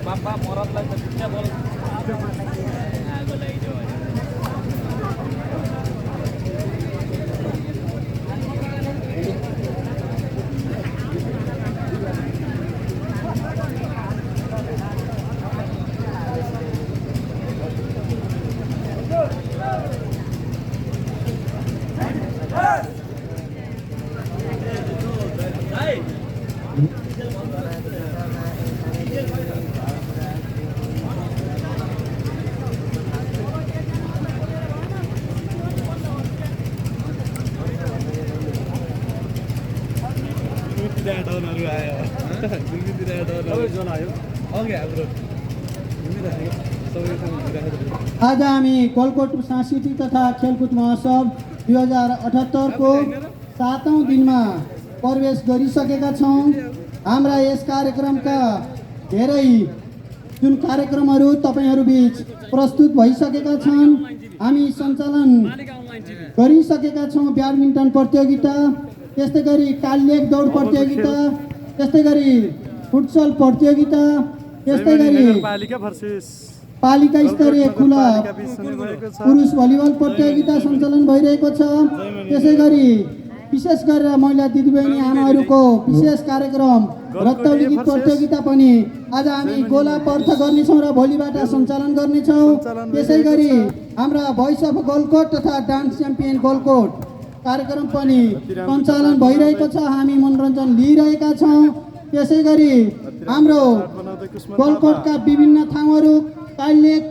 बापा मरदलाई त भित्र बोल आगो लागिदियो आज हामी गलकोट सांस्कृतिक तथा खेलकुद महोत्सव 2078 को 7औं दिनमा प्रवेश गरिसकेका छौँ। हाम्रा यस कार्यक्रमका धेरै जुन कार्यक्रमहरू तपाईहरू बीच प्रस्तुत भइसकेका छन्। हामी सञ्चालन गरिसकेका छौँ ब्याडमिन्टन प्रतियोगिता, त्यस्तै गरी कालिलेख दौड प्रतियोगिता, त्यस्तै गरी फुटसल प्रतियोगिता, त्यस्तै गरी पालिका स्तरीय खुला पुरुष भलिबल प्रतियोगिता सञ्चालन भइरहेको छ। त्यसै गरी विशेष गरेर महिला दिदीबहिनी आमाहरूको विशेष कार्यक्रम रक्तौली गीत प्रतियोगिता पनि आज हामी गोला पर्थ गर्नेछौँ र भोलिबाट सञ्चालन गर्नेछौँ। त्यसै गरी हाम्रा भोइस अफ गलकोट तथा डान्स च्याम्पियन गलकोट कार्यक्रम पनि सञ्चालन भइरहेको छ। हामी मनोरञ्जन लिइरहेका छौँ। त्यसै गरी हाम्रो गलकोटका विभिन्न ठाउँहरू कालिलेख,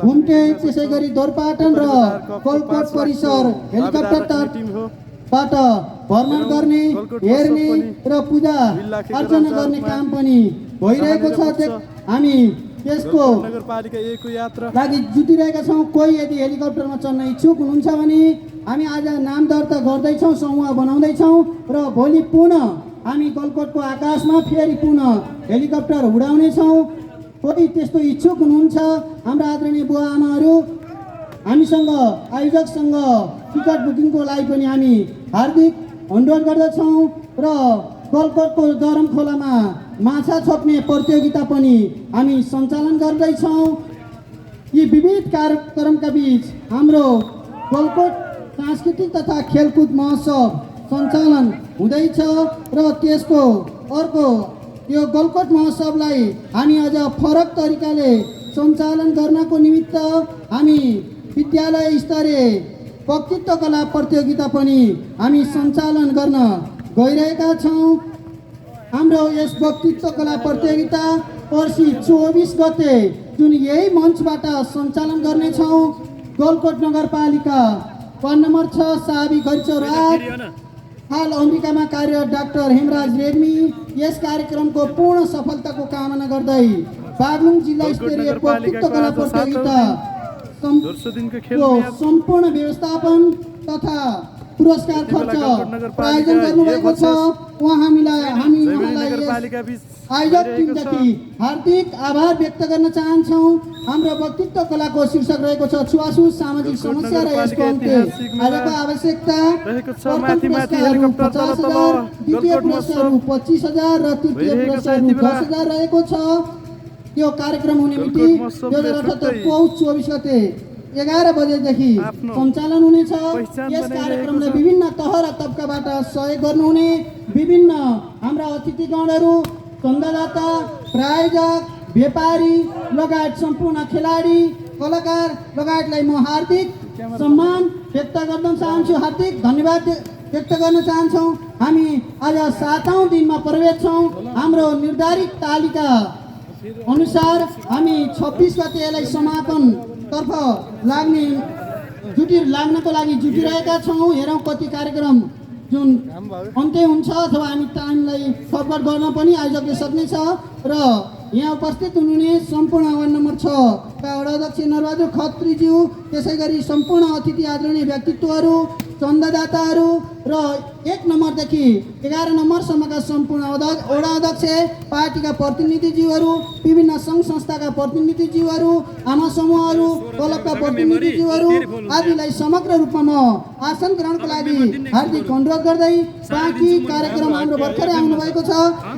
घुम्टे, त्यसै गरी दोरपाटन र गलकोट परिसर हेलिकप्टर तटबाट भ्रमण गर्ने, हेर्ने र पूजा अर्चना गर्ने काम पनि भइरहेको छ। हामी त्यसको लागि जुटिरहेका छौँ। कोही यदि हेलिकप्टरमा चढ्न इच्छुक हुनुहुन्छ भने हामी आज नाम दर्ता गर्दैछौँ, समूह बनाउँदैछौँ र भोलि पुनः हामी गलकोटको आकाशमा फेरि पुनः हेलिकप्टर उडाउनेछौँ। कोही त्यस्तो इच्छुक हुनुहुन्छ हाम्रा आदरणीय बुवा आमाहरू, हामीसँग आयोजकसँग टिकट बुकिङको लागि पनि हामी हार्दिक अनुरोध गर्दछौँ र गलकोटको गरम खोलामा माछा छोप्ने प्रतियोगिता पनि हामी सञ्चालन गर्दैछौँ। यी विविध कार्यक्रमका बीच हाम्रो गलकोट सांस्कृतिक तथा खेलकुद महोत्सव सञ्चालन हुँदैछ र त्यसको अर्को यो गलकोट महोत्सवलाई हामी अझ फरक तरिकाले सञ्चालन गर्नको निमित्त हामी विद्यालय स्तरीय वक्तृत्व कला प्रतियोगिता पनि हामी सञ्चालन गर्न गइरहेका छौँ। हाम्रो यस वक्तृत्व कला प्रतियोगिता पर्सि 24 गते जुन यही मञ्चबाट सञ्चालन गर्नेछौँ। गलकोट नगरपालिका वार्ड नम्बर 6 साबी घरचौरा हाल अमेरिकामा कार्यरत डाक्टर हेमराज रेग्मी यस कार्यक्रमको पूर्ण सफलताको कामना गर्दै बागलुङ जिल्ला स्तरीय वक्तृत्व कला प्रतियोगिता सम्पूर्ण व्यवस्थापन तथा पुरस्कार खर्च प्रायोजन गर्नुभएको छ। हामीलाई आयोजक टिमदेखि हार्दिक आभार व्यक्त गर्न चाहन्छौँ। हाम्रो वक्तृत्व कलाको शीर्षक रहेको छ छुवाछुत सामाजिक समस्या र यसको अन्त्य। आजको आवश्यकता प्रथम पुरस्कार 50,000, द्वितीय पुरस्कार 25,000 र तृतीय पुरस्कार 10,000 रहेको छ। यो कार्यक्रम हुने मिति 2078 पौष 24 गते 11 बजेदेखि सञ्चालन हुनेछ। यस कार्यक्रमलाई विभिन्न तह र तबकाबाट सहयोग गर्नुहुने विभिन्न हाम्रा अतिथिगणहरू, चन्दादाता, प्रायोजक, व्यापारी लगायत सम्पूर्ण खेलाडी कलाकार लगायतलाई म हार्दिक सम्मान व्यक्त गर्न चाहन्छु, हार्दिक धन्यवाद व्यक्त गर्न चाहन्छौँ। हामी आज 7औं दिनमा प्रवेश छौँ। हाम्रो निर्धारित तालिका अनुसार हामी 26 गते यसलाई समापनतर्फ लाग्नको लागि जुटिरहेका छौँ। हेरौँ कति कार्यक्रम जुन अन्त्य हुन्छ अथवा हामी टाइमलाई फरवर्ड गर्न पनि आयोजकले सक्नेछ। र यहाँ उपस्थित हुनुहुने सम्पूर्ण वार्ड नम्बर 6 का वडा अध्यक्ष नरबहादुर खत्रीज्यू, त्यसै गरी सम्पूर्ण अतिथि आदरणीय व्यक्तित्वहरू, चन्दादाताहरू र 1 नम्बरदेखि 11 नम्बरसम्मका सम्पूर्ण वडा अध्यक्ष, पार्टीका प्रतिनिधिज्यूहरू, विभिन्न सङ्घ संस्थाका प्रतिनिधिज्यूहरू, आमा समूहहरू, क्लबका प्रतिनिधिज्यूहरू आदिलाई समग्र रूपमा म आसन ग्रहणको लागि हार्दिक अनुरोध गर्दै बाँकी कार्यक्रम हाम्रो भर्खरै आउनुभएको छ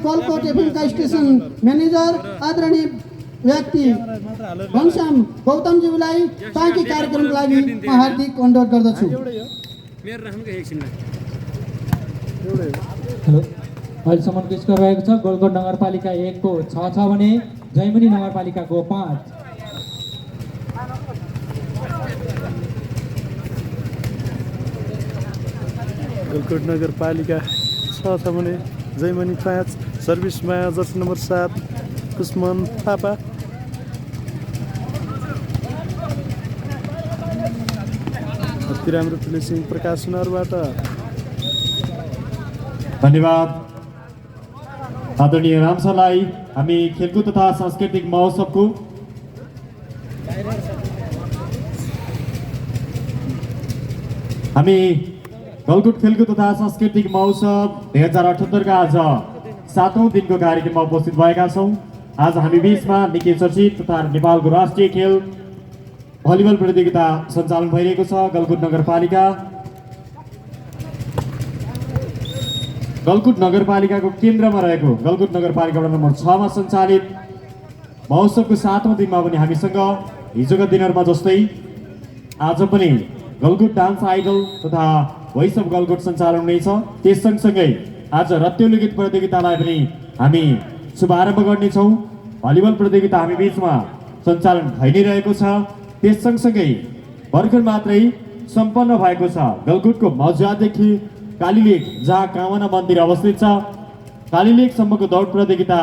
गलकोट एफएमका स्टेसन म्यानेजर आदरणीय व्यक्ति घनश्याम गौतमज्यूलाई बाँकी कार्यक्रमको लागि म हार्दिक अनुरोध गर्दछु। हेलो, अहिलेसम्मको स्कोर रहेको छ गलकोट नगरपालिका 1 को 6 छ भने जयमनी नगरपालिकाको 5। गलकोट नगरपालिका 6 छ भने जयमनी 5, सर्भिस माया जर्सी नम्बर 7 कुस्मन थापा। अति राम्रो फिनिसिङ प्रकाश सुनारबाट। धन्यवाद आदरणीय राम सरलाई। हामी खेलकुद तथा सांस्कृतिक महोत्सवको गलकुट खेलकुद तथा सांस्कृतिक महोत्सव 2078 का आज 7औं दिनको कार्यक्रममा उपस्थित भएका छौँ। आज हामी बीचमा निकै चर्चित तथा नेपालको राष्ट्रिय खेल भलिबल प्रतियोगिता सञ्चालन भइरहेको छ। गलकुट नगरपालिकाको केन्द्रमा रहेको गलकुट नगरपालिका वडा नम्बर 6 मा सञ्चालित महोत्सवको 7औं दिनमा पनि हामीसँग हिजोका दिनहरूमा जस्तै आज पनि गलकुट डान्स आइडल तथा भोइस अफ गलकुट सञ्चालन हुनेछ। त्यस सँगसँगै आज रत्योली गीत प्रतियोगितालाई पनि हामी शुभारम्भ गर्नेछौँ। भलिबल प्रतियोगिता हामी बीचमा सञ्चालन भइ नै रहेको छ। त्यस सँगसँगै भर्खर मात्रै सम्पन्न भएको छ गलकुटको मौजादेखि कालीलेक जहाँ कामना मन्दिर अवस्थित छ कालीलेकसम्मको दौड प्रतियोगिता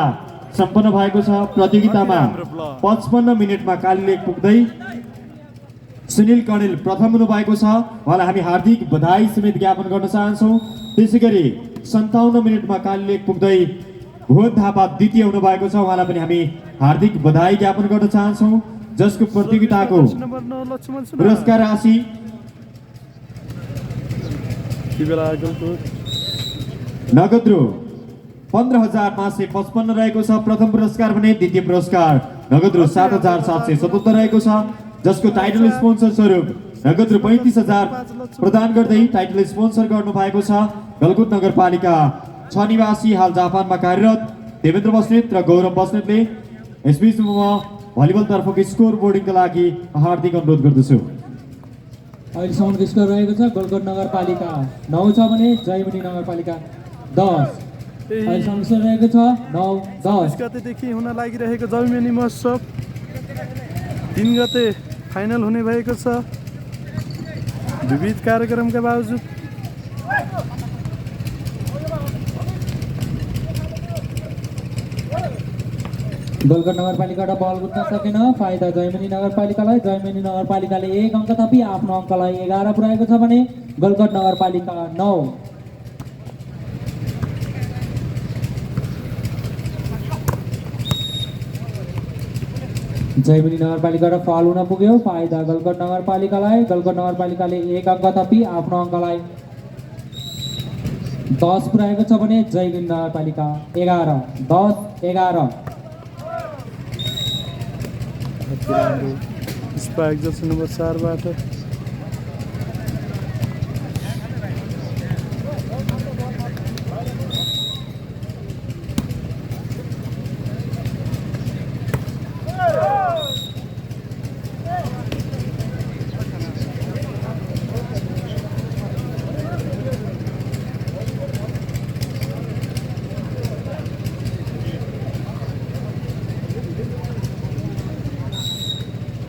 सम्पन्न भएको छ। प्रतियोगितामा 55 मिनटमा कालीलेक पुग्दै सुनिल कणेल प्रथम हुनुभएको छ। उहाँलाई हामी हार्दिक बधाई समेत ज्ञापन गर्न चाहन्छौँ। त्यसै गरी 57 मिनटमा कालीलेक पुग्दै भुवन थापा द्वितीय हुनुभएको छ। उहाँलाई पनि हामी हार्दिक बधाई ज्ञापन गर्न चाहन्छौँ। जसको प्रतियोगिताको पुरस्कार राशि नगद रु 15,555 रहेको छ। प्रथम पुरस्कार भने द्वितीय पुरस्कार नगद रु 7,777 रहेको छ। जसको टाइटल स्पोन्सर स्वरूप नगद रु 35,000 प्रदान गर्दै टाइटल स्पोन्सर गर्नु भएको छ गलकुट नगरपालिका 6 निवासी हाल जापानमा कार्यरत देवेन्द्र बस्नेत र गौरव बस्नेतले। यसबीचमा म भलिबल तर्फको स्कोर बोर्डिङका लागि हार्दिक अनुरोध गर्दछु। अहिलेसम्मको स्कोर रहेको छ गलकोट नगरपालिका 9 छ भने जयमनी नगरपालिका 10। अहिलेसम्म स्कोर रहेको छ 9-10। गतेदेखि हुन लागिरहेको जयमनी महोत्सव 3 गते फाइनल हुने भएको छ। विविध कार्यक्रमका बावजुद गलकोट नगरपालिकाबाट बल कुद्न सकेन, फाइदा जयमनी नगरपालिकालाई। जयमनी नगरपालिकाले 1 अङ्क थपी आफ्नो अङ्कलाई 11 पुर्याएको छ भने गलकोट नगरपालिका 9। जयमनी नगरपालिकाबाट फाल हुन पुग्यो, फाइदा गलकोट नगरपालिकालाई। गलकोट नगरपालिकाले 1 अङ्क थपी आफ्नो अङ्कलाई 10 पुर्याएको छ भने जयमनी नगरपालिका 11-10-11। स्पाइक जर्सी नम्बर 4 बाट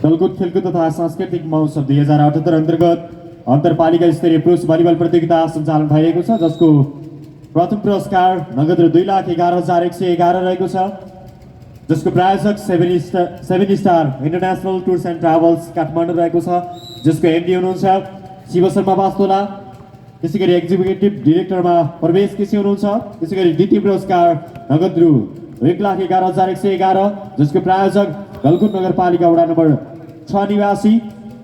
गलकुट खेलकुद तथा सांस्कृतिक महोत्सव 2078 अन्तर्गत अन्तरपालिका स्तरीय पुरुष भलिबल प्रतियोगिता सञ्चालन भइरहेको छ, जसको प्रथम पुरस्कार नगद रु 2,11,111 रहेको छ, जसको प्रायोजक seven star international tours and travels Kathmandu रहेको छ, जसको एमडी हुनुहुन्छ शिव शर्मा वास्तोला। त्यसै गरी एक्जिक्युटिभ डिरेक्टरमा प्रवेश केसी हुनुहुन्छ। त्यसै गरी द्वितीय पुरस्कार नगद रु 1,11,111, जसको प्रायोजक गलकुट नगरपालिका वडा नम्बर 6 निवासी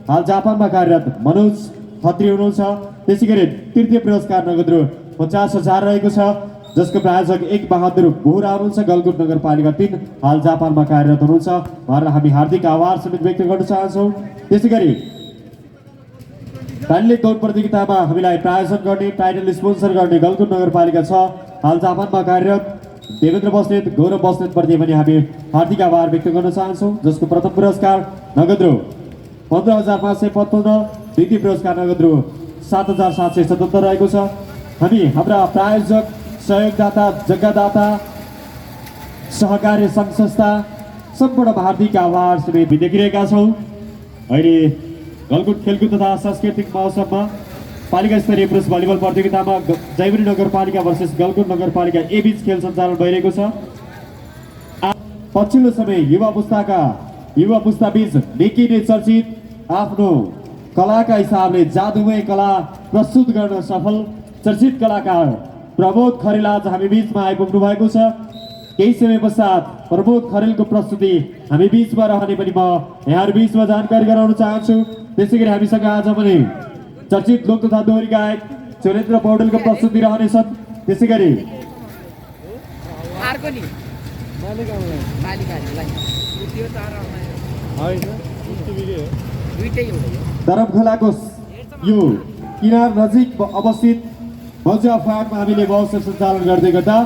हाल जापानमा कार्यरत मनोज खत्री हुनुहुन्छ। त्यसै गरी तृतीय पुरस्कार नगद रु 50,000 रहेको छ, जसको प्रायोजक एक बहादुर बोहरा हुनुहुन्छ। गलकुट नगरपालिका 3 हाल जापानमा कार्यरत हुनुहुन्छ। उहाँहरूलाई हामी हार्दिक आभार समेत व्यक्त गर्न चाहन्छौँ। त्यसै गरी टाइटल दौड प्रतियोगितामा हामीलाई प्रायोजन गर्ने, टाइटल स्पोन्सर गर्ने गलकुट नगरपालिका 6 हाल जापानमा कार्यरत देवेन्द्र बस्नेत, गौरव बस्नेत प्रति पनि हामी हार्दिक आभार व्यक्त गर्न चाहन्छौँ, जसको प्रथम पुरस्कार नगद रु 15,555, द्वितीय पुरस्कार नगद रु 7,777 रहेको छ। हामी हाम्रा प्रायोजक, सहयोगदाता, जग्गादाता, सहकार्य सङ्घ संस्था सम्पूर्ण हार्दिक आभार समेत देखिरहेका छौँ। अहिले गलकुट खेलकुद तथा सांस्कृतिक महोत्सवमा पालिका स्तरीय पुरुष भलिबल प्रतियोगितामा जयमनी नगरपालिका वर्सेस गलकुट नगरपालिका ए बीच खेल सञ्चालन भइरहेको छ। पछिल्लो समय युवा पुस्ता बीच निकै नै चर्चित, आफ्नो कलाका हिसाबले जादुमय कला प्रस्तुत गर्न सफल चर्चित कलाकार प्रमोद खरेल आज हामी बीचमा आइपुग्नु भएको छ। केही समय पश्चात प्रमोद खरेलको प्रस्तुति हामी बीचमा रहने पनि म यहाँ बीचमा जानकारी गराउन चाहन्छु। त्यसै गरी हामीसँग आज पनि चर्चित लोक तथा दोहोरी गायक चोरेन्द्र पौडेलको प्रस्तुति रहनेछन्। त्यसै गरी धरमखोलाको यो किनार नजिक अवस्थित मजुवा फाँटमा हामीले महोत्सव सञ्चालन गर्दै गर्दा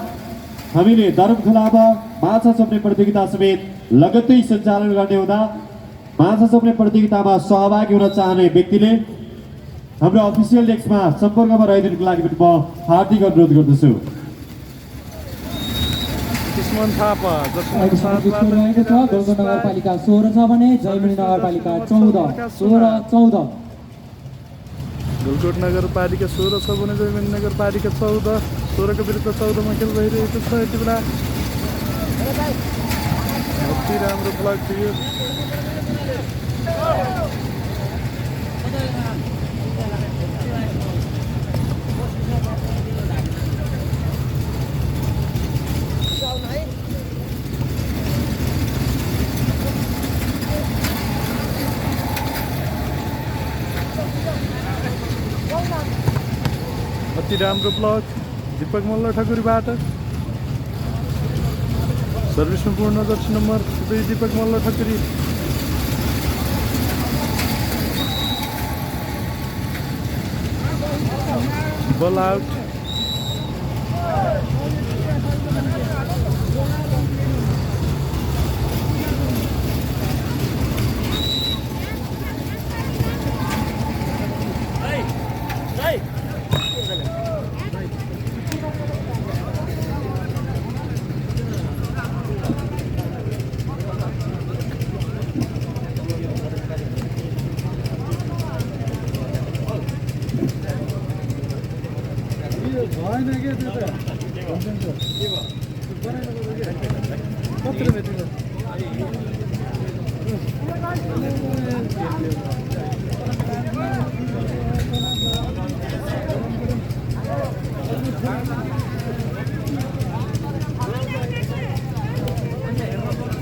हामीले धरमखोलामा माछा छोप्ने प्रतियोगिता समेत लगत्तै सञ्चालन गर्ने हुँदा माछा छोप्ने प्रतियोगितामा सहभागी हुन चाहने व्यक्तिले हाम्रो अफिसियल डेस्कमा सम्पर्कमा रहिदिनुको लागि पनि म हार्दिक अनुरोध गर्दछु। किस्मन थापा जसको रहेको छ। गलकुट नगरपालिका 16 छ भने जयमनी नगरपालिका 14 गलकुट नगरपालिका 16 छ भने जयमनी नगरपालिका 14 को विरुद्ध 14 मा खेल भइरहेको छ। यति बेला अति राम्रो ब्लक थियो। अति राम्रो ब्लक दीपक मल्ल ठकुरीबाट सर्भिसमा पूर्ण जर्सी नम्बर 2 दीपक मल्ल ठकुरी। बल आउट।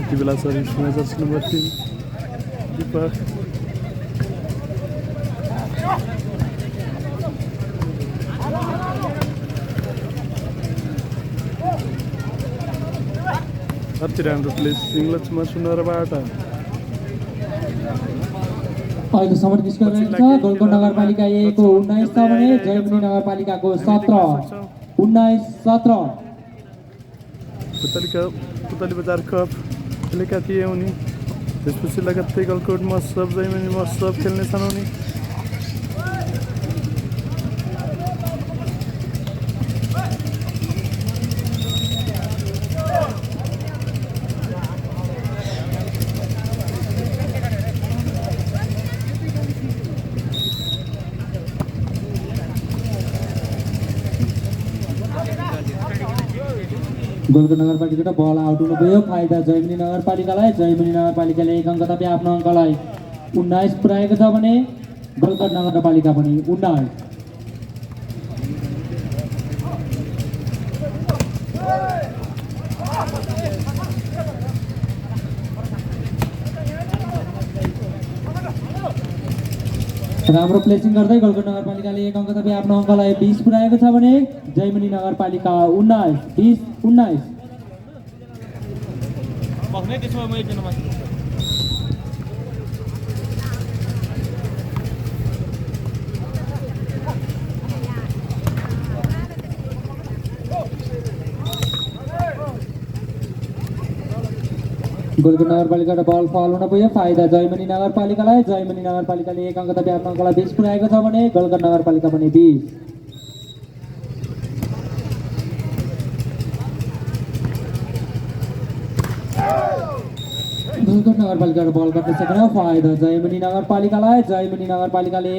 यति बेला सर्भिसमा जर्सी नम्बर 3 दीपक अति राम्रो प्लेस सिङ्लक्समा सुनरबाट अहिलेसम्म स्कोर रहेको छ। गलकुट नगरपालिका 1 को 19 छ भने जयमनी नगरपालिकाको 17 पुतली बजार कप खेलेका थिए उनी। त्यसपछि लगत्तै गलकुट महोत्सव जयमनी महोत्सव खेल्नेछन् उनी। गोलकोट नगरपालिकाबाट बल आउट हुनुभयो फाइदा जयमनी नगरपालिकालाई जयमनी नगरपालिकाले 1 अङ्क थपी आफ्नो अङ्कलाई 19 पुर्याएको छ भने गोलकोट नगरपालिका पनि 19 राम्रो प्लेसिङ गर्दै गोलकोट नगरपालिकाले 1 अङ्क थपी आफ्नो अङ्कलाई 20 पुर्याएको छ भने जयमनी नगरपालिका 19 20 19 बस्ने त्यसो भए म एकजना मात्र गोलकोट नगरपालिकाबाट बल फल हुन पुग्यो फाइदा जयमनी नगरपालिकालाई जयमनी नगरपालिकाले 1 अङ्क थपी आफ्नो अङ्कलाई 20 पुर्याएको छ भने गोलकोट नगरपालिका पनि 20 गोलकोट नगरपालिकाबाट बल काट्न सकेन फाइदा जयमनी नगरपालिकाले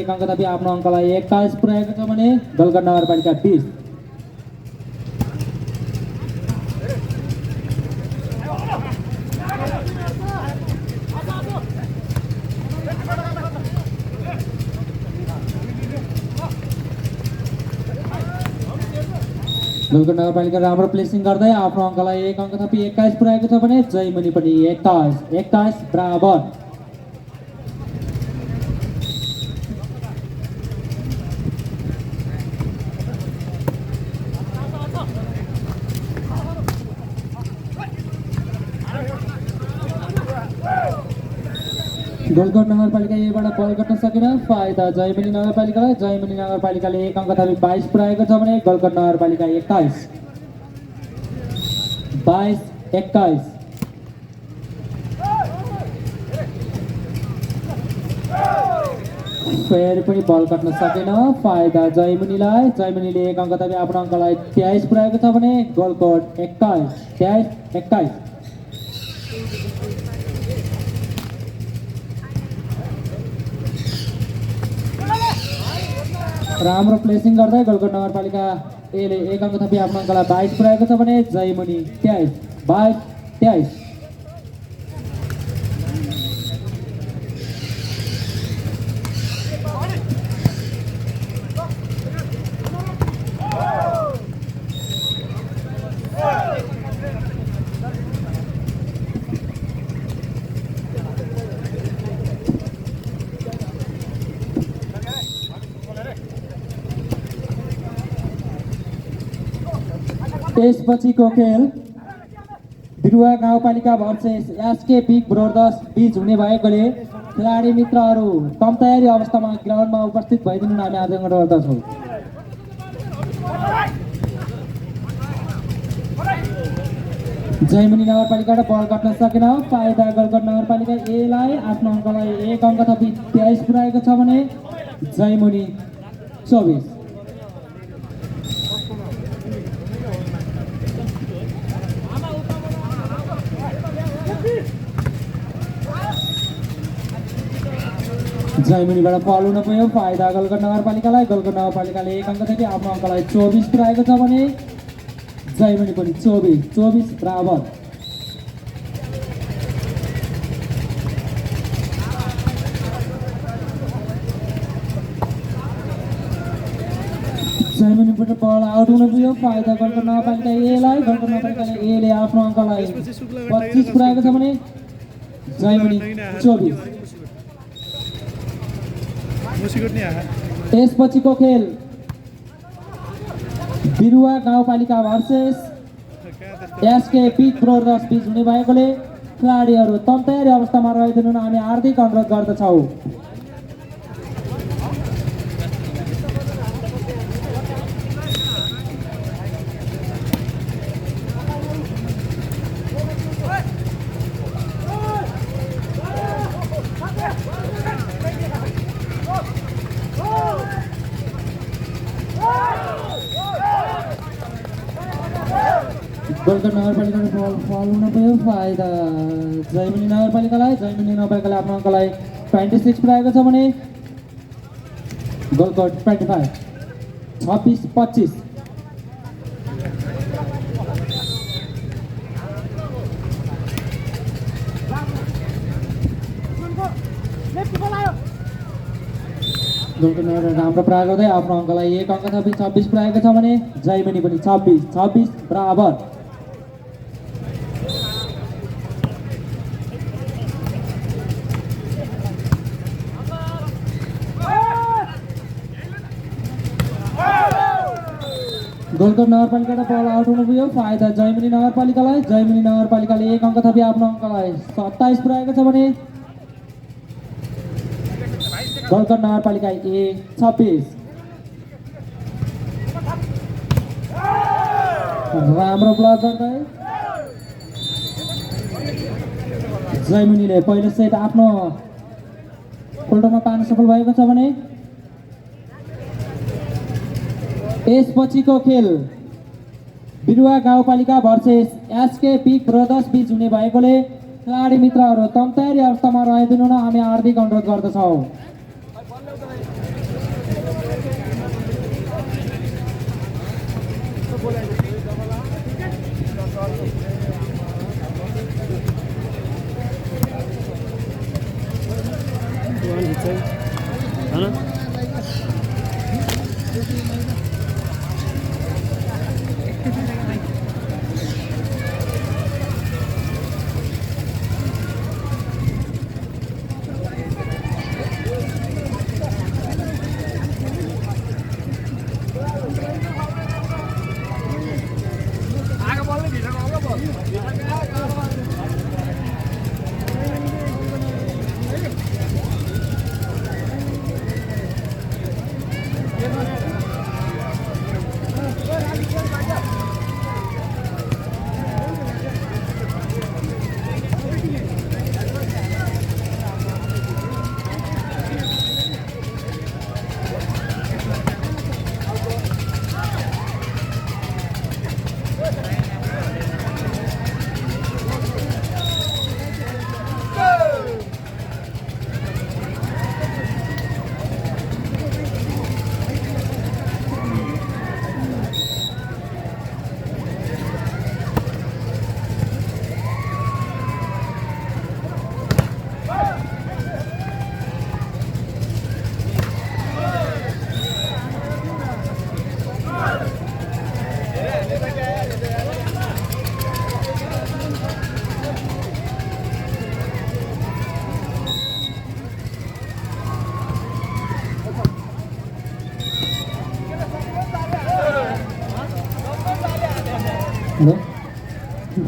1 अङ्क थपी आफ्नो अङ्कलाई 21 पुर्याएको छ भने गोलकोट नगरपालिका 20 गोलकोट नगरपालिका राम्रो प्लेसिङ गर्दै आफ्नो अङ्कलाई 1 अङ्क थपी 21 पुर्याएको छ भने जयमनी पनि 21 बराबर गोलकोट नगरपालिका एबाट बल गर्न सकेन फाइदा जयमनी नगरपालिकाले 1 अङ्क थपी 22 पुर्याएको छ भने गोलकोट नगरपालिका 21 22 21 फेरि पनि बल काट्न सकेन फाइदा जयमनीले 1 अङ्क थपी आफ्नो अङ्कलाई 23 पुर्याएको छ भने गोलकोट 21 राम्रो प्लेसिङ गर्दै गोलकोट नगरपालिका एले 1 अङ्क थपी आफ्नो अङ्कलाई 22 पुर्याएको छ भने जयमनी 23 त्यसपछिको खेल बिरुवा गाउँपालिका भर्सेस एसके बिग ब्रदर्स बीच हुने भएकोले खेलाडी मित्रहरू कम तयारी अवस्थामा ग्राउन्डमा उपस्थित भइदिनु हामी आग्रह गर्दछौँ। जयमनी नगरपालिकाबाट बल काट्न सकेन फाइदा गोलकोट नगरपालिका एलाई आफ्नो अङ्कलाई 1 अङ्क थपी 23 पुर्याएको छ भने जयमनी 24 जयमनीबाट फल हुन पुग्यो फाइदा गोलकोट नगरपालिकाले 1 अङ्क थपी आफ्नो अङ्कलाई 24 पुर्याएको छ भने जयमनी पनि 24 बराबर जयमनीबाट बल आउट हुन पुग्यो फाइदा गोलकोट नगरपालिका एले आफ्नो अङ्कलाई 25 पुर्याएको छ भने जयमनी 24 त्यसपछिको खेल बिरुवा गाउँपालिका भर्सेस एसके बिग ब्रदर्स बीच हुने भएकोले खेलाडीहरू तम तयारी अवस्थामा रहिदिनु हामी हार्दिक अनुरोध गर्दछौँ। गोलकोट नगरपालिकाले फल हुन पुग्यो फाइदा जयमनी नगरपालिकाले आफ्नो अङ्कलाई 26 पुर्याएको छ भने गोलकोट 25 26 गोलको नम्बर राम्रो प्रयोग गर्दै आफ्नो अङ्कलाई 1 अङ्क थपी 26 पुर्याएको छ भने जयमनी पनि 26 बराबर। गोलको नगरपालिकाबाट बल आउट हुनु पुग्यो, फाइदा जयमनी नगरपालिकालाई। जयमनी नगरपालिकाले 1 अङ्क थपी आफ्नो अङ्कलाई 27 पुर्याएको छ भने गोलको नगरपालिका 26। राम्रो ब्लक गर्दै जयमनीले पहिलो सेट आफ्नो उल्टोमा पार्न सफल भएको छ भने यसपछिको खेल बिरुवा गाउँपालिका भर्सेस एसके पिक ब्रदर्स बीच हुने भएकोले खेलाडी मित्रहरू तम तयारी अवस्थामा रहिदिनु न हामी हार्दिक अनुरोध गर्दछौँ।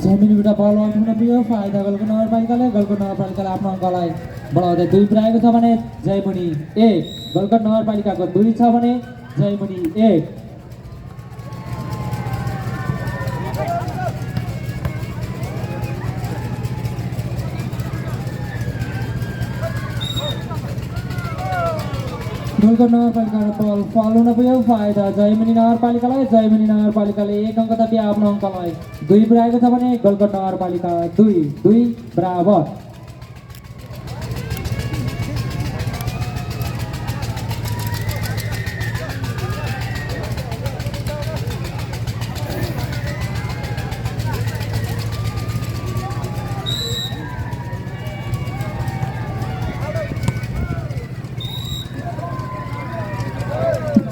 जयमनीबाट बल आउट हुन पुग्यो, फाइदा गोलको नगरपालिकाले आफ्नो अङ्कलाई बढाउँदै 2 पुर्याएको छ भने जयमनी 1। गोलको नगरपालिकाको 2 छ भने जयमनी 1। गोलको नगरपालिकाबाट बल फल हुन पुग्यो, फाइदा जयमनी नगरपालिकालाई। जयमनी नगरपालिकाले 1 अङ्क थपी आफ्नो अङ्कलाई 2 पुर्याएको छ भने गोलको नगरपालिका 2 बराबर।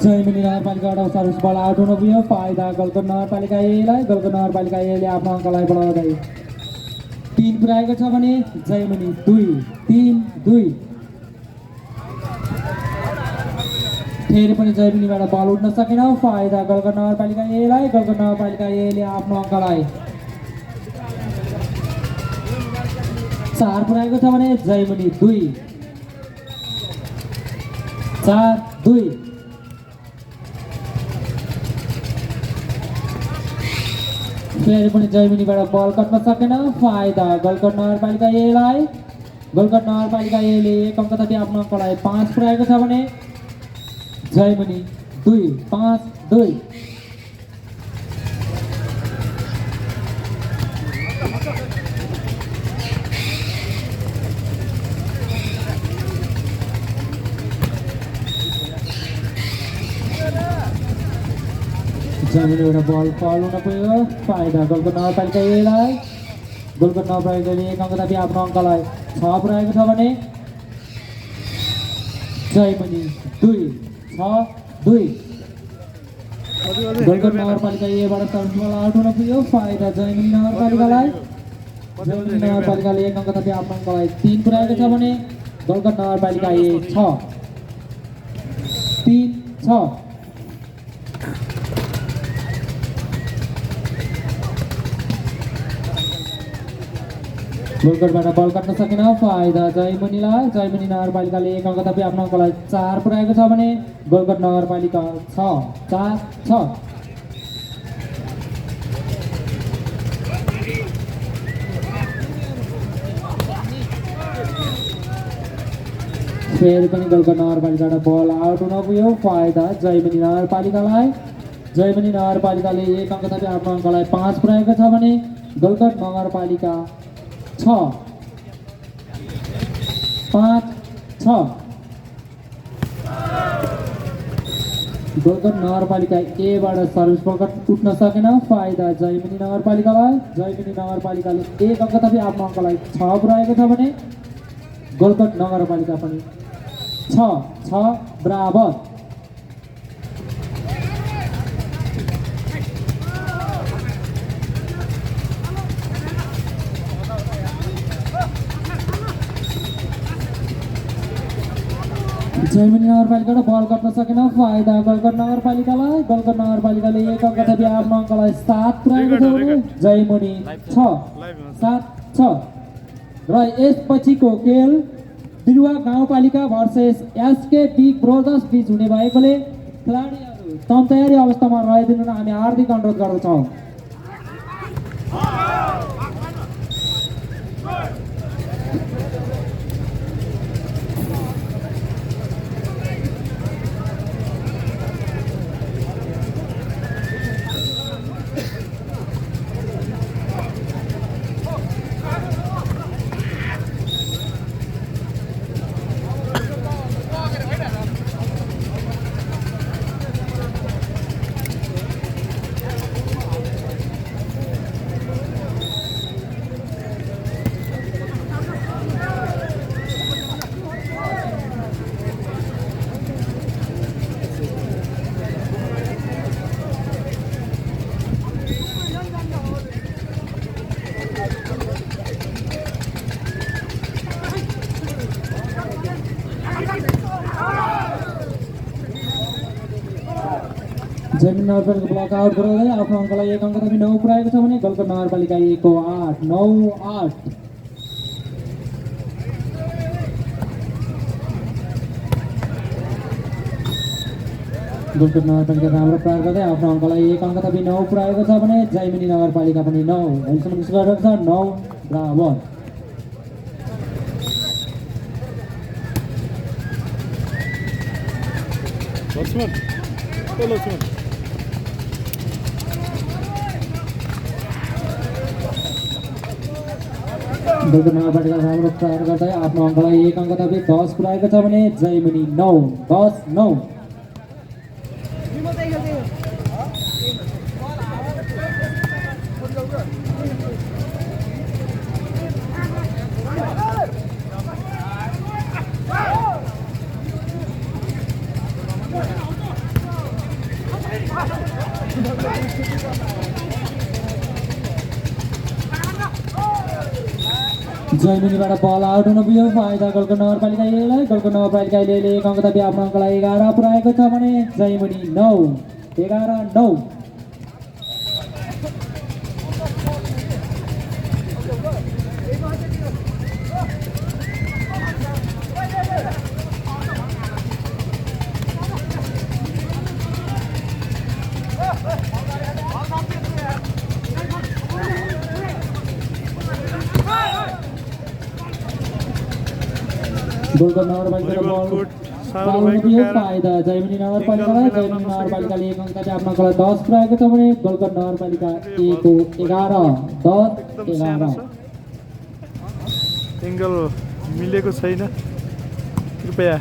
जयमनी नगरपालिकाबाट सर्भिस बल आउट हुन पुग्यो, फाइदा गोलको नगरपालिका एलाई। गोलको नगरपालिका एले आफ्नो अङ्कलाई बढाउँदै 3 पुर्याएको छ भने जयमनी 2 फेरि पनि जयमनीबाट बल उठ्न सकेन, फाइदा गोलको नगरपालिका एलाई। गोलको नगरपालिका एले आफ्नो अङ्कलाई 4 पुर्याएको छ भने जयमनी 4-2। फेरि पनि जयमनीबाट बल कट्न सकेन, फाइदा गोलको नगरपालिका एलाई। गोलको नगरपालिका एले 1 अङ्क थपी आफ्नो अङ्कलाई 5 पुर्याएको छ भने जयमनी 5-2। जयमनीबाट बल फल हुन पुग्यो, फाइदा गोलको नगरपालिका एलाई। गोलको नगरपालिकाले 1 अङ्क थपी आफ्नो अङ्कलाई 6 पुर्याएको छ भने जयमनी 2-6-2। गोलकोट नगरपालिका एबाट सर्भिसबल आउट हुन पुग्यो, फाइदा जयमनी नगरपालिकालाई। जयमनी नगरपालिकाले 1 अङ्क थपी आफ्नो अङ्कलाई 3 पुर्याएको छ भने गोलकोट नगरपालिका ए 6-3-6। गोलकोटबाट बल काट्न सकेन, फाइदा जयमनीलाई। जयमनी नगरपालिकाले 1 अङ्क थपी आफ्नो अङ्कलाई 4 पुर्याएको छ भने गोलकोट नगरपालिका 6-4-6। फेरि पनि गोलकोट नगरपालिकाबाट बल आउट हुन पुग्यो, फाइदा जयमनी नगरपालिकालाई। जयमनी नगरपालिकाले 1 अङ्क थपी आफ्नो अङ्कलाई 5 पुर्याएको छ भने गोलकोट नगरपालिका 6-5-6। गोलकोट नगरपालिका एबाट सर्भिस पल्कट उठ्न सकेन, फाइदा जयमनी नगरपालिकालाई। जयमनी नगरपालिकाले 1 अङ्क थपी आफ्नो अङ्कलाई 6 पुर्याएको छ भने गोलकोट नगरपालिका पनि 6-6 बराबर। जयमनी नगरपालिकाबाट बल काट्न सकेन, फाइदा गोलकोट नगरपालिकालाई। गोलकोट नगरपालिकाले 1 अङ्क थपी आफ्नो अङ्कलाई 7 पुर्याएको छ भने जयमनी 6-7-6। र यसपछिको खेल बिरुवा गाउँपालिका भर्सेस एसके बिग ब्रदर्स बीच हुने भएकोले खेलाडीहरू तम तयारी अवस्थामा रहिदिनु हामी हार्दिक अनुरोध गर्दछौँ। जयमनी नगरपालिका ब्लक आउट गराउँदै आफ्नो अङ्कलाई 1 अङ्क थपी 9 पुर्याएको छ भने गोलकोट नगरपालिका 8-9-8। गोलकोट नगरपालिका राम्रो प्रहार गर्दै आफ्नो अङ्कलाई 1 अङ्क थपी 9 पुर्याएको छ भने जयमनी नगरपालिका पनि 9 अहिलेसम्म स्कोर गरेको छ 9 बराबर। गोलकोट नगरपालिका राम्रो प्रहार गर्दै आफ्नो अङ्कलाई 1 अङ्क थपी 10 पुर्याएको छ भने जयमनी 9-10-9। जयमनीबाट बल आउट हुन पुग्यो, फाइदा गोलकोट नगरपालिका एलाई। गोलकोट नगरपालिका एले 1 अङ्क थपी आफ्नो अङ्कलाई 11 पुर्याएको छ भने जयमनी 9-11-9। गोलकोट नगरपालिका बल फाइदा जयमनी नगरपालिकालाई। जयमनी नगरपालिकाले 1 अङ्क थपी आफ्नो अङ्कलाई 10 पुर्याएको छ भने गोलकोट नगरपालिका एको 11-10-11। एङ्गल मिलेको छैन कृपया।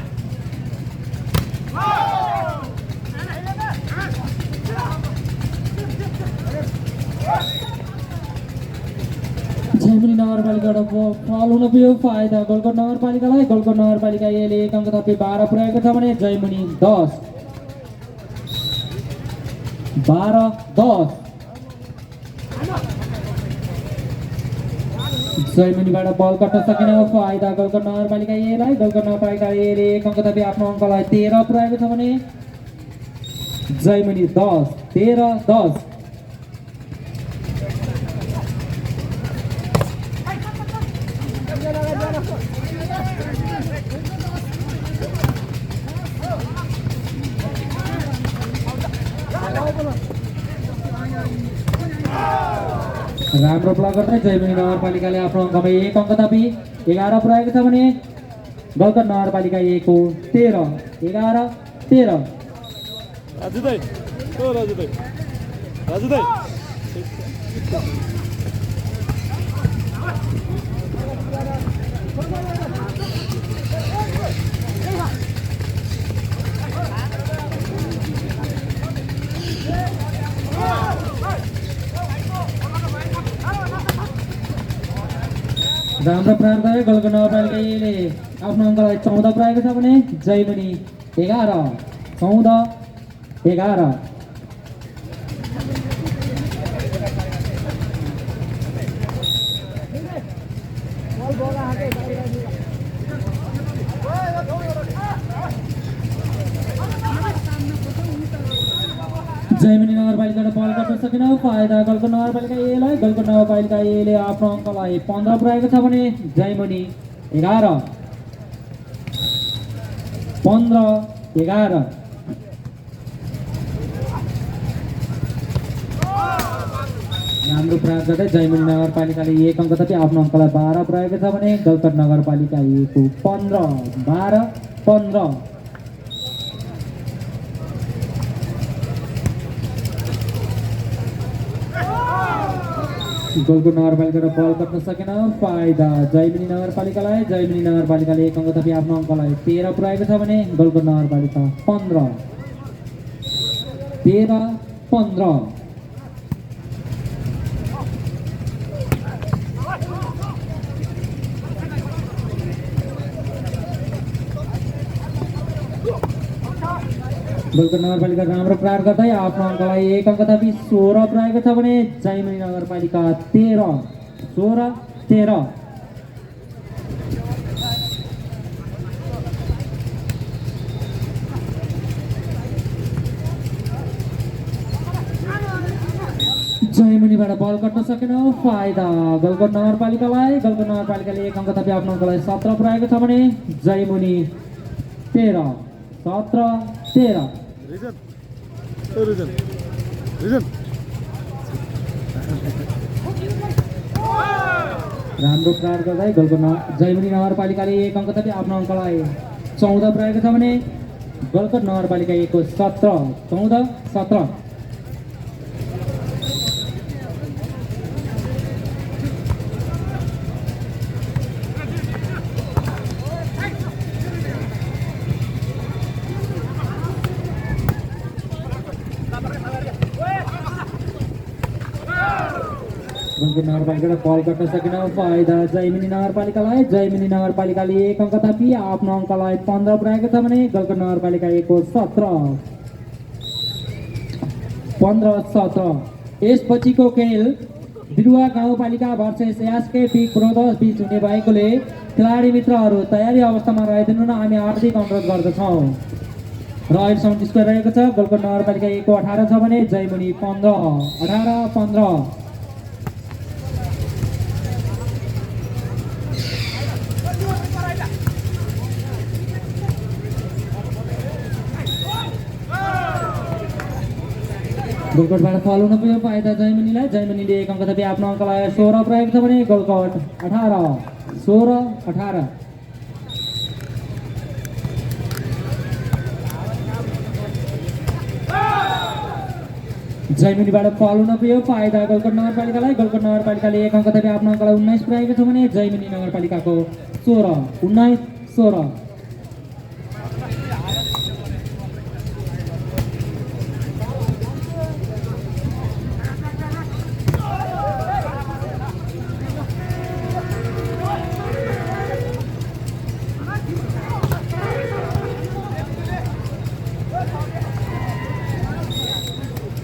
जैमनी नगरपालिकाबाट फल हुन पुग्यो फाइदा गलकोट नगरपालिकालाई। गलकोट नगरपालिका एले 1 अङ्क थपी 12 पुर्याएको छ भने जैमनी 10 12-10। जैमनीबाट बल कट्न सकेन फाइदा गलकोट नगरपालिका एलाई। गलकोट नगरपालिका एले 1 अङ्क थपी आफ्नो अङ्कलाई 13 पुर्याएको छ भने जैमनी 10 13-10। राम्रो ब्लक गर्दै जैमनी नगरपालिकाले आफ्नो अङ्कमा 1 अङ्क थपी 11 पुर्याएको छ भने गलकोट नगरपालिका 1 को 13 11-13। राजु दाइ ओ राजु दाइ राजु दाइ राम्रो प्रहार गरे गलकोट नगरपालिकाले आफ्नो अङ्कलाई 14 पुर्याएको छ भने जैमनी 11-14-11। जैमनी नगरपालिकाबाट बल गर्न सकेन फाइदा गलकोट नगरपालिका एलाई। गलकोट नगरपालिका एले आफ्नो अङ्कलाई 15 पुर्याएको छ भने जैमनी 11-15-11। राम्रो प्रयास गर्दै जैमनी नगरपालिकाले 1 अङ्क थपी आफ्नो अङ्कलाई 12 पुर्याएको छ भने गलकोट नगरपालिका 15 12-15। गलकोट नगरपालिकाबाट बल कट्न सकेन फाइदा जैमनी नगरपालिकालाई। जैमनी नगरपालिकाले 1 अङ्क थपी आफ्नो अङ्कलाई 13 पुर्याएको छ भने गलकोट नगरपालिका 15 13-15। गलकोट नगरपालिका राम्रो प्रहार गर्दै आफ्नो अङ्कलाई 1 अङ्क थपी 16 पुर्याएको छ भने जैमनी नगरपालिका 16-13। जैमनीबाट बल कट्न सकेन फाइदा गलकोट नगरपालिकालाई। गलकोट नगरपालिकाले 1 अङ्क थपी आफ्नो अङ्कलाई 17 पुर्याएको छ भने जैमनी 13-17-13। रिजन ओ रिजन रिजन राम्रो प्रहार गर्दै गलकोट जैमनी नगरपालिकाले 1 अङ्क थपी आफ्नो अङ्कलाई 14 पुर्याएको छ भने गलकोट नगरपालिका 1 को 17-14-17। गलकोट नगरपालिकाबाट बल गर्न सकेन फाइदा जैमनी नगरपालिकालाई। जैमनी नगरपालिकाले 1 अङ्क थपी आफ्नो अङ्कलाई 15 पुर्याएको छ भने गलकोट नगरपालिका 1 को 17-15-17। यसपछिको खेल बिरुवा गाउँपालिका भर्सेस एसके बिग ब्रदर्स बीच हुने भएकोले खेलाडी मित्रहरू तयारी अवस्थामा रहिदिनु न हामी हार्दिक अनुरोध गर्दछौँ। र अहिलेसम्म स्कोर रहेको छ गलकोट नगरपालिका 1 को 18 छ भने जैमनी 15 18-15। गलकोटबाट फल हुन पुग्यो फाइदा जैमनीलाई। जैमनीले 1 अङ्क थपी आफ्नो अङ्कलाई 16 पुर्याएको छ भने गलकोट 18-16-18। जैमनीबाट फल हुन पुग्यो फाइदा गलकोट नगरपालिकालाई। गलकोट नगरपालिकाले 1 अङ्क थपी आफ्नो अङ्कलाई 19 पुर्याएको छ भने जैमनी नगरपालिकाको 16-19-16।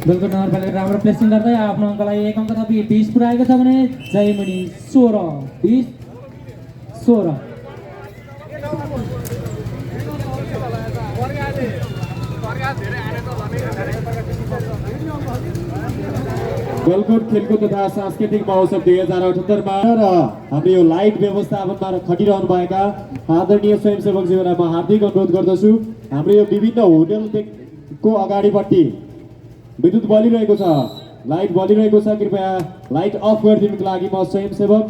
गलकुट नगरपालिका राम्रो प्लेसिङ गर्दै आफ्नो अङ्कलाई 1 अङ्क थपी 20 पुऱ्याएको छ भने जयमणि 16 20 16। गलकुट खेलकुद तथा सांस्कृतिक महोत्सव 2078 र हाम्रो यो लाइट व्यवस्थापनमा खटिरहनुभएका आदरणीय स्वयंसेवकज्यूलाई म हार्दिक अनुरोध गर्दछु। हाम्रो यो विभिन्न होटलको अगाडिपट्टि विद्युत बलिरहेको छ, लाइट बलिरहेको छ, कृपया लाइट अफ गरिदिनुको लागि म स्वयंसेवक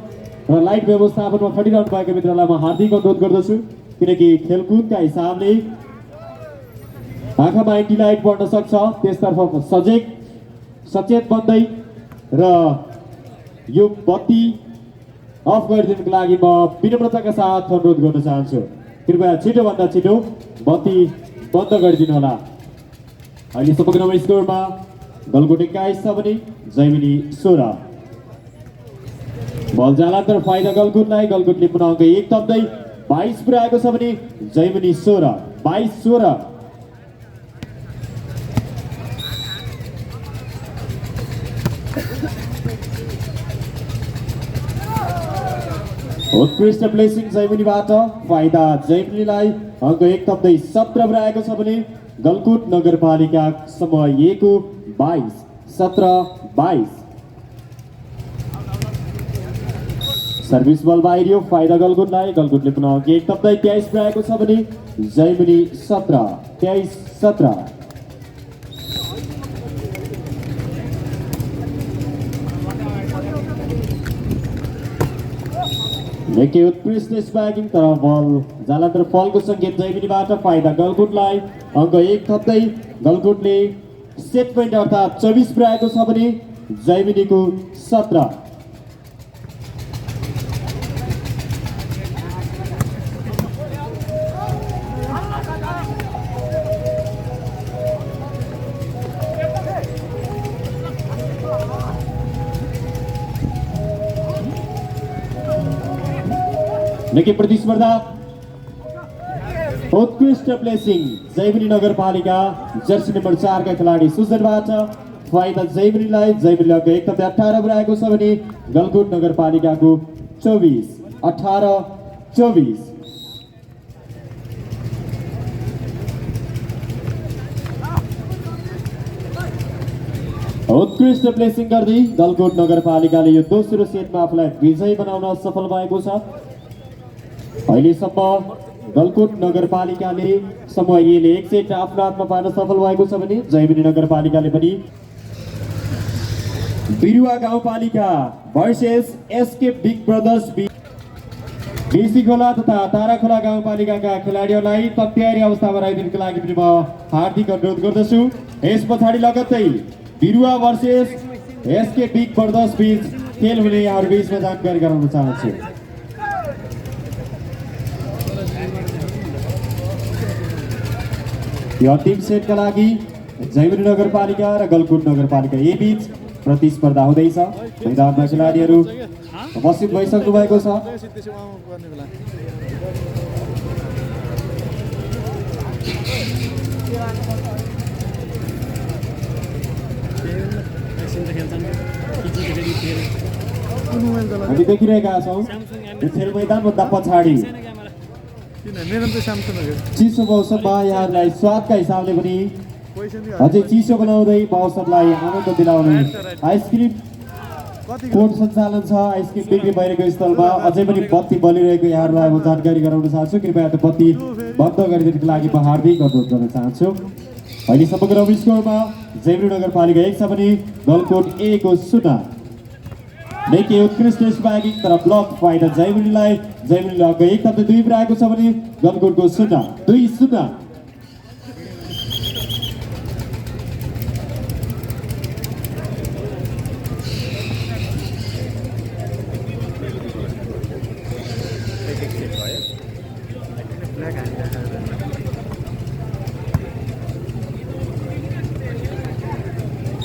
र लाइट व्यवस्थापनमा खटिरहनु भएको मित्रलाई म हार्दिक अनुरोध गर्दछु, किनकि खेलकुदका हिसाबले आँखामा एन्टी लाइट पर्न सक्छ, त्यसतर्फ सचेत बन्दै र यो बत्ती अफ गरिदिनुको लागि म विनम्रताका साथ अनुरोध गर्न चाहन्छु। कृपया छिटोभन्दा छिटो बत्ती बन्द गरिदिनु होला। अहिले समग्र स्कोरमा गलकुट 21 छ भने जयमणि 16। बल जालान्तर फाइदा गलकुटलाई, गलकुटले पुनः अङ्क 1 थप्दै 22 पुऱ्याएको छ भने जयमणि 16 22-16। उत्कृष्ट प्लेसिङ जयमणिबाट फाइदा जयमणिलाई अङ्क 1 थप्दै 17 पुऱ्याएको छ भने गलकुट नगरपालिका समूह A को 22-17-22। सर्भिस बल बाहिरियो, फाइदा गलकुटलाई, गलकुटले पुनः अङ्क 1 थप्दै 23 पुऱ्याएको छ भने जयमणि 17 23-17। निकै उत्कृष्ट स्पाइकिङ तर बल जालान्तर फलको सङ्केत जयमणिबाट फाइदा गलकुटलाई अङ्क 1 थप्दै गलकुटले सेट पोइन्ट अर्थात् 24 पुऱ्याएको छ भने जयमणिको 17। निकै प्रतिस्पर्धा, उत्कृष्ट प्लेसिङ जयमणि नगरपालिका जर्सी नम्बर 4 का खेलाडी सुजनबाट फाइदा जयमणिलाई, जयमणिले अङ्क 1 थप्दै 18 पुऱ्याएको छ भने गलकुट नगरपालिकाको 24-18-24। उत्कृष्ट प्लेसिङ गर्दै गलकुट नगरपालिकाले यो दोस्रो सेटमा आफूलाई विजयी बनाउन सफल भएको छ। अहिलेसम्म गलकुट नगरपालिकाले समूह A ले 1 सेट आफ्नो हातमा पार्न सफल भएको छ भने जयमणि नगरपालिकाले पनि बिरुवा गाउँपालिका भर्सेस एसके बिग ब्रदर्स बिसी खोला तथा ताराखोला गाउँपालिकाका खेलाडीहरूलाई तयारी अवस्थामा राखिदिनुको लागि पनि म हार्दिक अनुरोध गर्दछु। यस पछाडि लगत्तै बिरुवा भर्सेस एसके बिग ब्रदर्स बीच खेल हुने यहाँहरू बीचमा जानकारी गराउन चाहन्छु। यो अन्तिम सेटका लागि जयमणि नगरपालिका र गलकुट नगरपालिका A बीच प्रतिस्पर्धा हुँदैछ। मैदानमा खेलाडीहरू उपस्थित भइसक्नु भएको छ। हामी देखिरहेका छौँ यो खेल मैदानभन्दा पछाडि चिसो मौसममा यहाँहरूलाई स्वादका हिसाबले पनि अझै चिसो बनाउँदै मौसमलाई आनन्द दिलाउने आइसक्रिम कोर्ट सञ्चालन छ। आइसक्रिम बिक्री भइरहेको स्थलमा अझै पनि बत्ती बलिरहेको यहाँहरूलाई म जानकारी गराउन चाहन्छु। कृपया त्यो बत्ती बन्द गरिदिनुको लागि म हार्दिक अनुरोध गर्न चाहन्छु। अहिले समग्र स्कोरमा जयमणि नगरपालिका 1 छ भने गलकुट A को 0। निकै उत्कृष्ट स्पाइकिङ तर ब्लक फाइदा जयमणिलाई, जयमणिले अङ्क 1 थप्दै 2 पुऱ्याएको छ भने गलकुटको 0-2-0।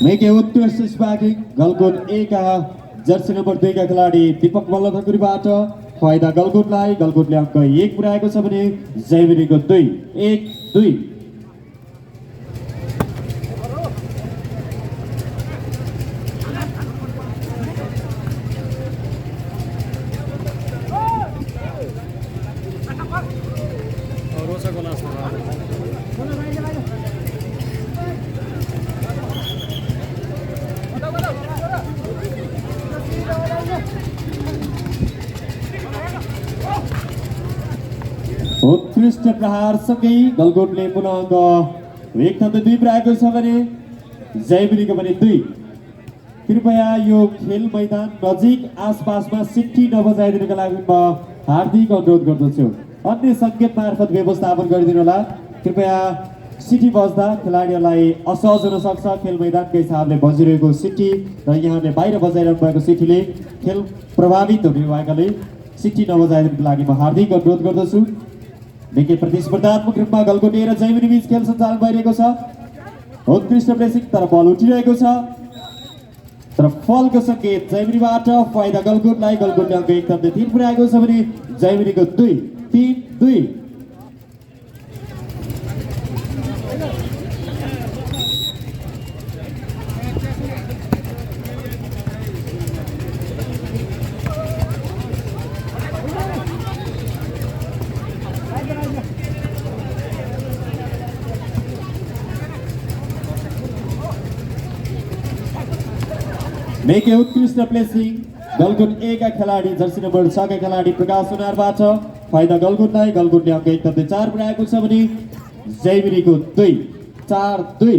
निकै उत्कृष्ट स्पाइकिङ गलकुट A का जर्सी नम्बर 2 का खेलाडी दीपक मल्लधकुरीबाट फाइदा गलकुटलाई, गलकुटले अङ्क 1 पुऱ्याएको छ भने जयमणिको 2-1-2। दर्शकको लासमा उत्कृष्ट प्रहारसँगै गलगोटले पुनः अङ्क 1-2 पुर्याएको छ भने जयमिनीको पनि 2। कृपया यो खेल मैदान नजिक आसपासमा सिट्टी नबजाइदिनुको लागि म हार्दिक अनुरोध गर्दछु। अन्य सङ्केत मार्फत व्यवस्थापन गरिदिनु होला। कृपया सिटी बज्दा खेलाडीहरूलाई असहज हुन सक्छ। खेल मैदानकै हिसाबले बजिरहेको सिटी र यहाँले बाहिर बजाइरहनु भएको सिटीले खेल प्रभावित हुने भएकाले सिटी नबजाइदिनुको लागि म हार्दिक अनुरोध गर्दछु। निकै प्रतिस्पर्धात्मक रूपमा गलगोटे र जयमिनी बीच खेल सञ्चालन भइरहेको छ। उत्कृष्ट प्रेसिङ तर बल उठिरहेको छ तर फलको सङ्केत जयमिनीबाट फाइदा गलगोटलाई। गलगोटले अङ्क 1-3 पुर्याएको छ भने जयमिनीको 2-3-2। निकै उत्कृष्ट प्लेसिङ गलगोट A का खेलाडी जर्सी नम्बर 6 का खेलाडी प्रकाश सुनारबाट फाइदा गलगोटलाई। गलगोटले अङ्क 1-4 पुर्याएको छ भने जयमिनीको 2-4-2।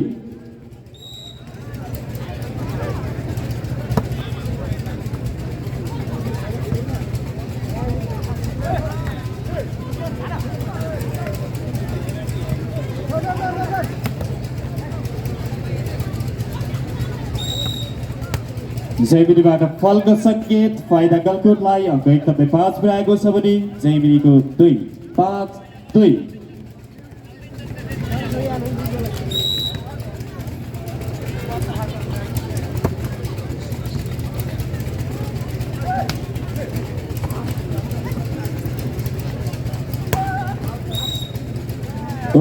जयमिनीबाट फलको सङ्केत फाइदा गलगोटलाई। अङ्क 1-5 पुर्याएको छ भने जयमिनीको 2-5-2।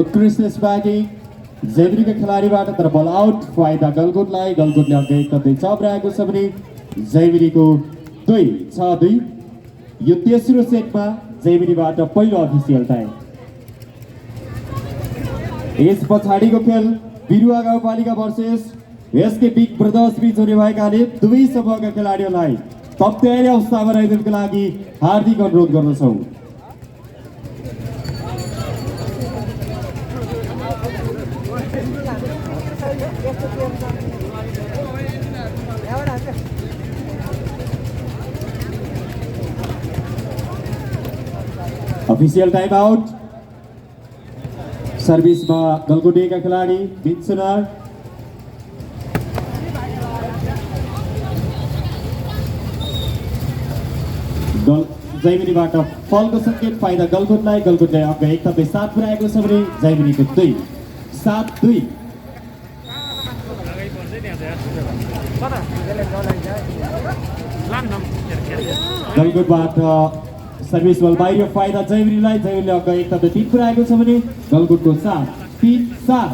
उत्कृष्ट स्पाइकिङ जयमिनीका खेलाडीबाट तर बल आउट फाइदा गलगोटलाई। गलगोटले अङ्क 1-6 पुर्याएको छ भने जयमिनीको 2-6-2। यो तेस्रो सेटमा जयमिनीबाट पहिलो अफिसियल टाइम। यस पछाडिको खेल बिरुवा गाउँपालिका भर्सेस एसके बिग ब्रदर्स बीच हुने भएकाले दुवै समूहका खेलाडीहरूलाई टप तयारी अवस्थामा रहिदिनुको लागि हार्दिक अनुरोध गर्दछौँ। Official time out. सर्भिसमा गलगोटे का खेलाडी बिन सुनार। जयमिनीबाट फलको सङ्केत फाइदा गलगोटलाई। गलगोटले अङ्क 1-7 पुर्याएको छ भने जयमिनीको 2-7-2। गलगोटबाट सर्भिस बल बाहिर फाइदा जयमिनीलाई। जयमिनीले अङ्क 1-3 पुर्याएको छ भने गलगोटको 7-3-7।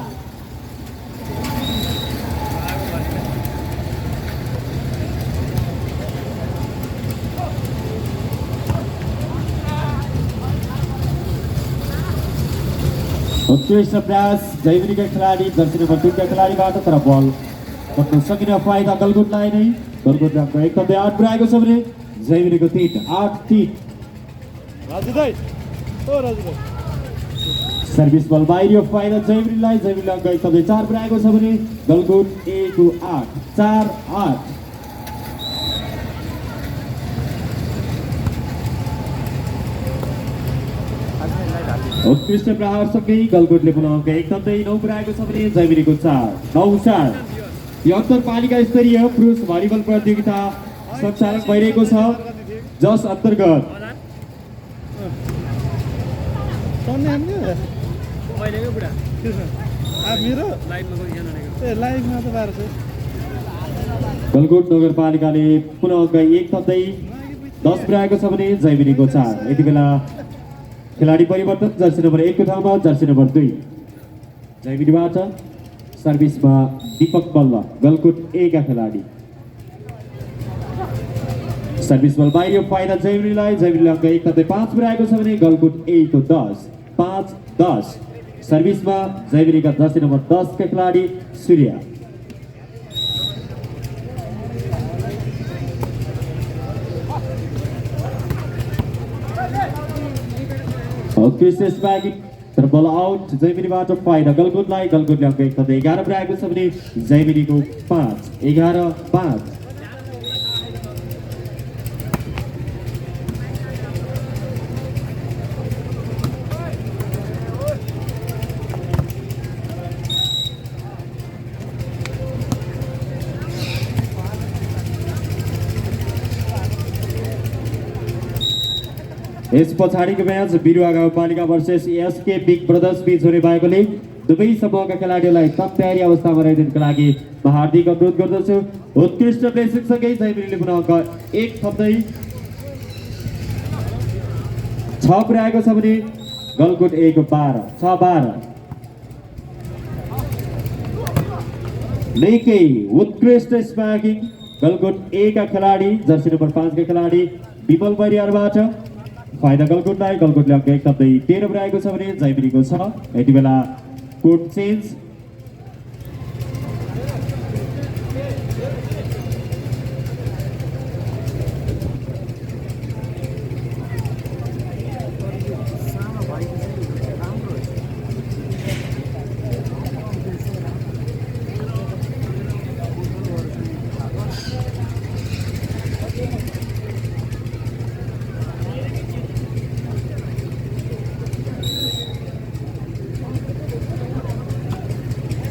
उत्कृष्ट प्रयास जयमिनीका खेलाडी जर्सी नम्बर 2 का खेलाडीबाट तर बल पक्न सकिन फाइदा गलगोटलाई नै। गलगोटले अङ्क 1-8 पुर्याएको छ भने जयमिनीको 3-8-3। सर्भिस बल बाहिर फाइदा जयमिनीलाई। जयमिनीले अङ्क 1-4 पुर्याएको छ भने गलगोट 1-8-4-8। उत्कृष्ट प्रहारसँगै गलगोटले पुनः अङ्क 1-9 पुर्याएको छ भने जयमिनीको 4-9-4। यो अन्तरपालिका स्तरीय पुरुष भलिबल प्रतियोगिता सञ्चालन भइरहेको छ जस अन्तर्गत गलगोट नगरपालिकाले पुनः अङ्क 1-10 पुर्याएको छ भने जयमिनीको 4। यति बेला खेलाडी परिवर्तन जर्सी नम्बर 1 को ठाउँमा जर्सी नम्बर 2 जयमिनीबाट सर्भिसमा दीपक बल्ल गलगोट A का खेलाडी। सर्भिस बल बाहिर फाइदा जयमिनीलाई। जयमिनीले अङ्क 1-5 पुर्याएको छ भने गलगोट A को 10-5 10। सर्भिसमा जयमिनीका जर्सी नम्बर 10 का खेलाडी सूर्य। क्रिस ब्यागिङ तर बल आउट जयमिनीबाट फाइदा गलकुटलाई। गलकुटले अङ्क 1 थप्दै 11 पुर्याएको छ भने जयमिनीको 5 11-5। यस पछाडिको म्याच बिरुवा गाउँपालिका वर्सेस एसके बिग ब्रदर्स बीच हुने भएकोले दुवै समूहका खेलाडीहरूलाई तप तयारी अवस्थामा रहिदिनको लागि म हार्दिक अनुरोध गर्दछु। उत्कृष्ट प्लेसिङसँगै जयमिनीले पुनः अङ्क 1 थप्दै 6 पुर्याएको छ भने गलकुट 1 12 6-12। निकै उत्कृष्ट स्पार्किङ गलकुट 1 का खेलाडी जर्सी नम्बर 5 का खेलाडी विमल परियारबाट फाइदा गलकुटलाई। गलकुटले अङ्क 1 थप्दै 13 पुर्याएको छ भने जयमिनीको 6। यति बेला कोर्ट चेन्ज।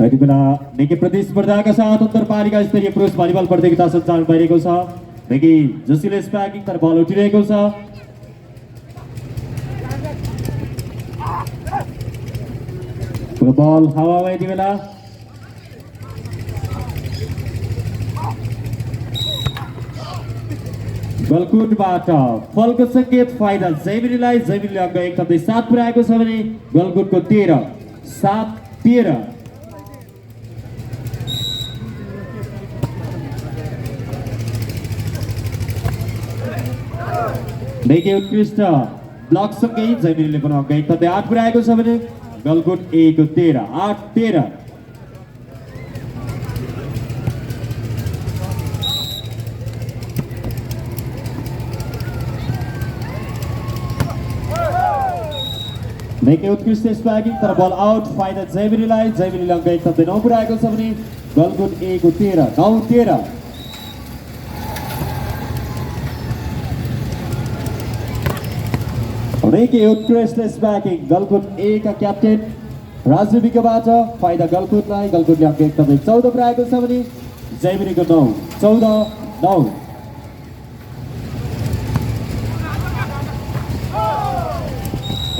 यति बेला निकै प्रतिस्पर्धाका साथ अन्तरपालिका स्तरीय पुरुष भलिबल प्रतियोगिता सञ्चालन भइरहेको छ। निकै जोसिलो स्पार्किङ तर बल उठिरहेको छ। बल हावामा यति बेला गलकुटबाट फलको सङ्केत फाइदा जयमिनीलाई। जयमिनीले अङ्क 1 थप्दै 7 पुर्याएको छ भने गलकुटको 13 7-13। निकै उत्कृष्ट ब्लकसँगै जयमिनीले पनि अङ्क 1 थप्दै 8 पुर्याएको छ भने गलकुट 1 13 8-13। निकै उत्कृष्ट स्पार्किङ तर बल आउट फाइदा जयमिनीलाई। जयमिनीले अङ्क 1 थप्दै 9 पुर्याएको छ भने गलकुट 1 13 9-13। निकै उत्कृष्ट स्पार्किङ गलकुट 1 का क्याप्टेन राजु विकबाट फाइदा गलकुटलाई। गलकुटले अङ्क 1 थप्दै 14 पुर्याएको छ भने जयमिनीको 9 14-9।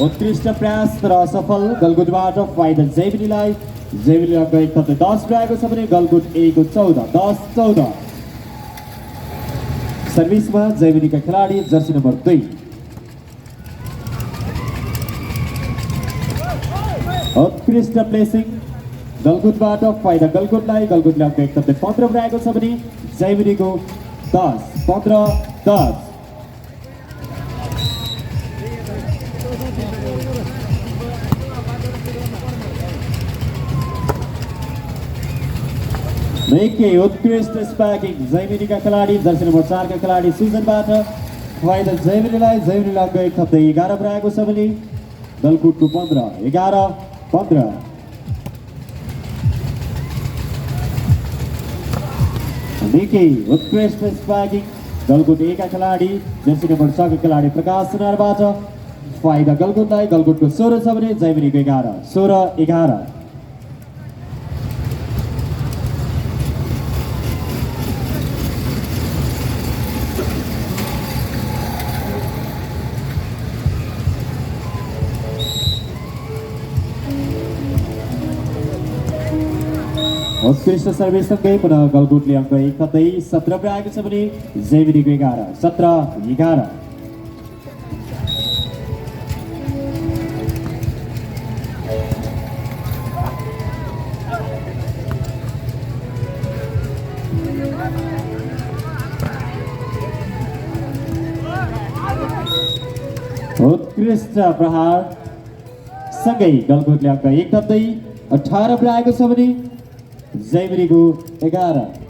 उत्कृष्ट प्रयास तर असफल गलकुटबाट फाइदा जयमिनीलाई। जयमिनीले अङ्क 1 थप्दै 10 पुर्याएको छ भने गलकुट 1 14 10-14। सर्भिसमा जयमिनीका खेलाडी जर्सी नम्बर 2। उत्कृष्ट प्लेसिङ गलकुटबाट फाइदा गलकुटलाई। गलकुटले अङ्क 1 थप्दै 15 पुर्याएको छ भने जयमिनीको 10 15-10। निकै उत्कृष्ट स्पार्किङ जयमिनीका खेलाडी जर्सी नम्बर 4 का खेलाडी सुजनबाट फाइदा जयमिनीलाई। जयमिनीले अङ्क 1 थप्दै 11 पुर्याएको छ भने गलकुटको 15 11-15। निकै उत्कृष्ट स्पार्किङ गलकुट 1 का खेलाडी जर्सी नम्बर 6 का खेलाडी प्रकाश सुनारबाट फाइदा गलकुटलाई। गलकुटको 16 छ भने जयमिनीको 11 16-11। उत्कृष्ट सर्भिससँगै पुनः गलकुटले अङ्क 1 थप्दै 17 पुर्याएको छ भने जयमिनीको 11 17-11। उत्कृष्ट प्रहार सँगै गलकोटले अङ्क 1 थप्दै 18 पुऱ्याएको छ भने जयमिरीको 11।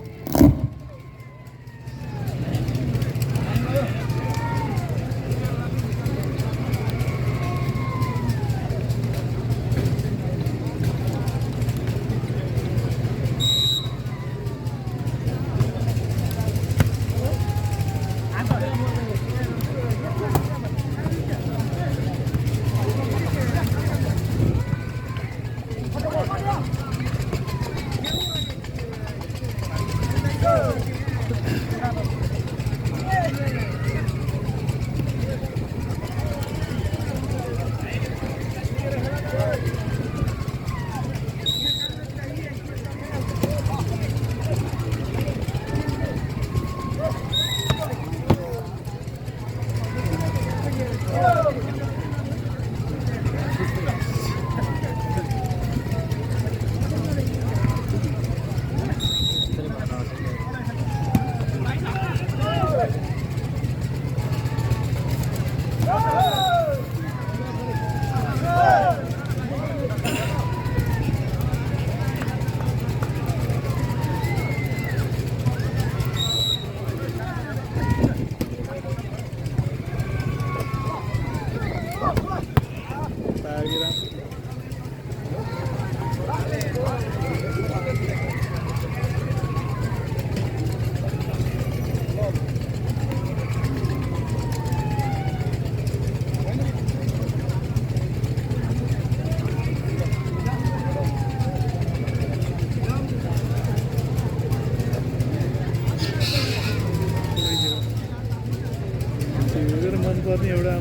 मनपर्ने एउटा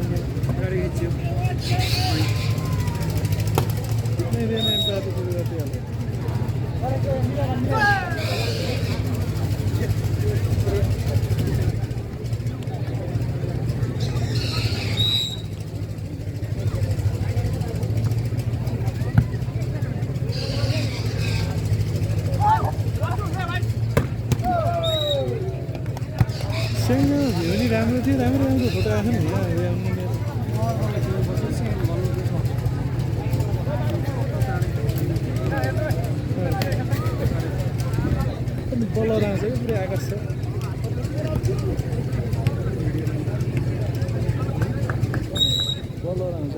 गाडी खिच्यो राम्रो थियो राम्रो फोटो आएको नि बलर आउँछ कि पुरै आकाश छ बलर आउँछ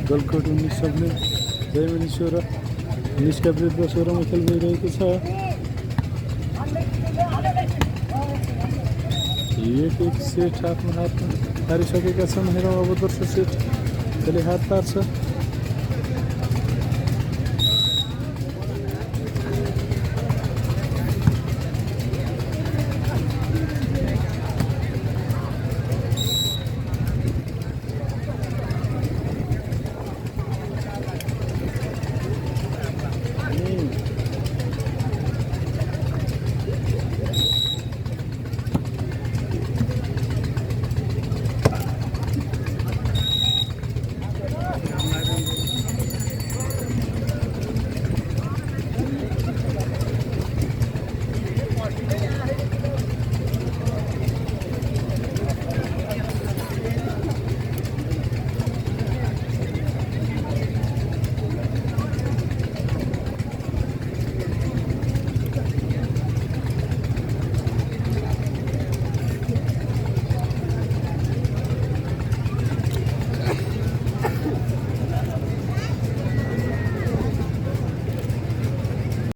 गलकोट 19 सबले जयमनी 16 निष्का विरुद्ध 16 मा खेल भइरहेको छ एक सेट आफ्नो हातमा हारिसकेका छन् हेरौँ अब दोस्रो सेट त्यसले हात पार्छ